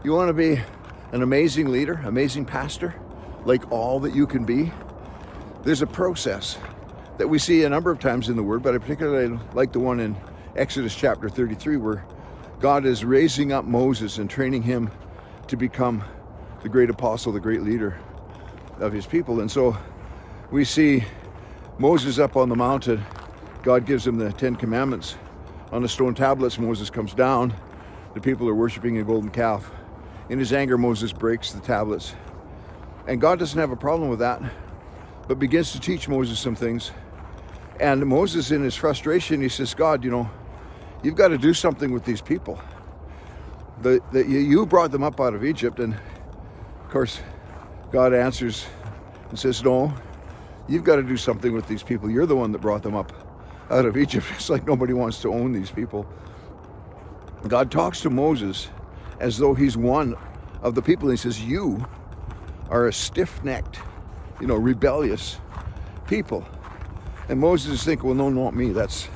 You want to be an amazing leader, amazing pastor, like all that you can be? There's a process that we see a number of times in the Word, but I particularly like the one in Exodus chapter 33, where God is raising up Moses and training him to become the great apostle, the great leader of his people. And so we see Moses up on the mountain. God gives him the 10 Commandments on the stone tablets. Moses comes down. The people are worshiping a golden calf. In his anger, Moses breaks the tablets. And God doesn't have a problem with that, but begins to teach Moses some things. And Moses, in his frustration, he says, God, you've got to do something with these people. You brought them up out of Egypt. And of course, God answers and says, no, you've got to do something with these people. You're the one that brought them up out of Egypt. It's like nobody wants to own these people. God talks to Moses as though he's one of the people. And he says, you are a stiff-necked, rebellious people. And Moses is thinking, well, no, not me. That's,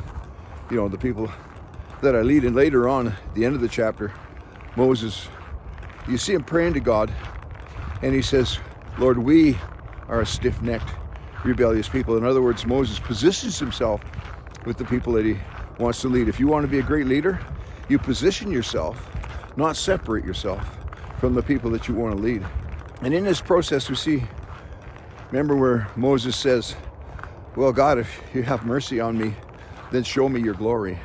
the people that I lead. And later on, at the end of the chapter, Moses, you see him praying to God, and he says, Lord, we are a stiff-necked, rebellious people. In other words, Moses positions himself with the people that he wants to lead. If you want to be a great leader, you position yourself, not separate yourself from the people that you want to lead. And in this process, we see, remember where Moses says, well, God, if you have mercy on me, then show me your glory.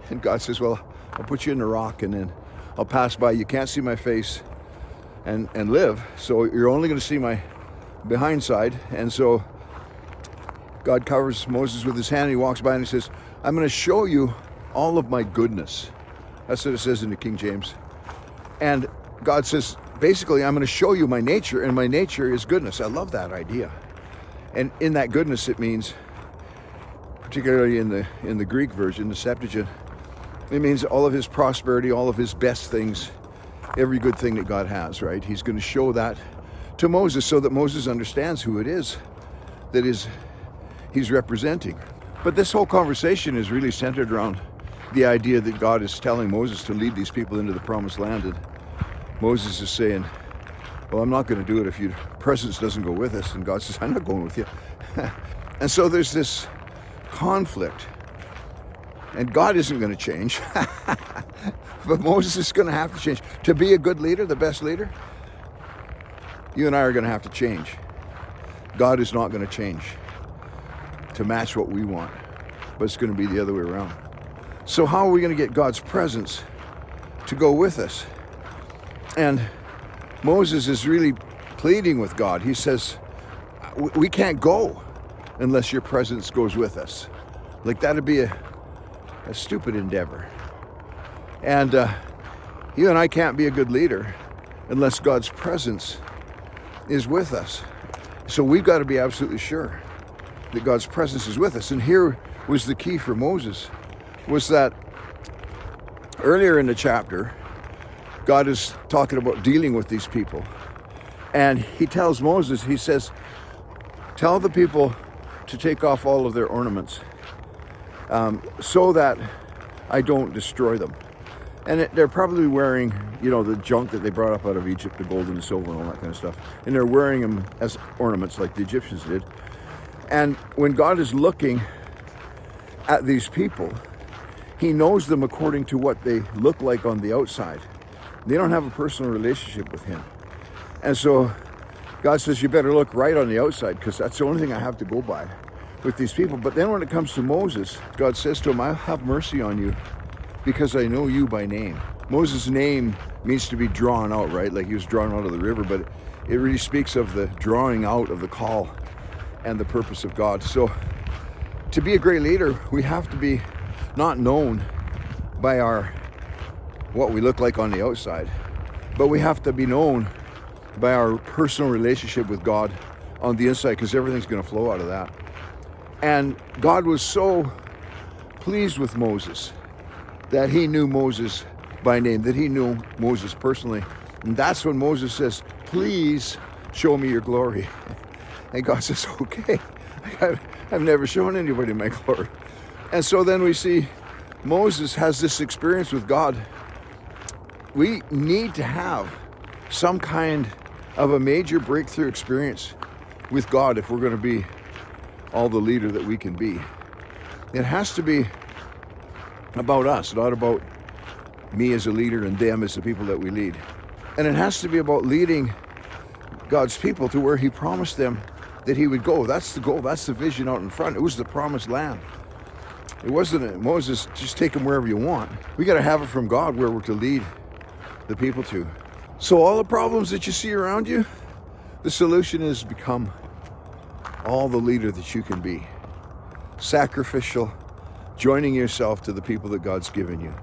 And God says, well, I'll put you in the rock and then I'll pass by. You can't see my face and live. So you're only going to see my behind side. And so God covers Moses with his hand. And he walks by and he says, I'm going to show you all of my goodness. That's what it says in the King James. And God says, basically, I'm going to show you my nature, and my nature is goodness. I love that idea. And in that goodness, it means, particularly in the Greek version, the Septuagint, it means all of his prosperity, all of his best things, every good thing that God has, right? He's going to show that to Moses so that Moses understands who it is that he's representing. But this whole conversation is really centered around the idea that God is telling Moses to lead these people into the promised land. And Moses is saying, well, I'm not going to do it if your presence doesn't go with us. And God says, I'm not going with you. And so there's this conflict. And God isn't going to change. But Moses is going to have to change. To be a good leader, the best leader, you and I are going to have to change. God is not going to change to match what we want. But it's going to be the other way around. So how are we going to get God's presence to go with us? And Moses is really pleading with God. He says, we can't go unless your presence goes with us. Like, that'd be a stupid endeavor. And you and I can't be a good leader unless God's presence is with us. So we've got to be absolutely sure that God's presence is with us. And here was the key for Moses, was that earlier in the chapter, God is talking about dealing with these people. And he tells Moses, he says, tell the people to take off all of their ornaments so that I don't destroy them. And they're probably wearing, the junk that they brought up out of Egypt, the gold and the silver and all that kind of stuff. And they're wearing them as ornaments like the Egyptians did. And when God is looking at these people, he knows them according to what they look like on the outside. They don't have a personal relationship with him. And so God says, you better look right on the outside, because that's the only thing I have to go by with these people. But then when it comes to Moses, God says to him, I'll have mercy on you because I know you by name. Moses' name means to be drawn out, right? Like he was drawn out of the river, but it really speaks of the drawing out of the call and the purpose of God. So to be a great leader, we have to be not known by what we look like on the outside, but we have to be known by our personal relationship with God on the inside, because everything's going to flow out of that. And God was so pleased with Moses that he knew Moses by name, that he knew Moses personally. And that's when Moses says, please show me your glory. And God says, okay, I've never shown anybody my glory. And so then we see Moses has this experience with God. We need to have some kind of a major breakthrough experience with God if we're going to be all the leader that we can be. It has to be about us, not about me as a leader and them as the people that we lead. And it has to be about leading God's people to where he promised them that he would go. That's the goal. That's the vision out in front. It was the promised land. It wasn't Moses, just take them wherever you want. We got to have it from God where we're to lead the people to. So all the problems that you see around you, the solution is become all the leader that you can be. Sacrificial, joining yourself to the people that God's given you.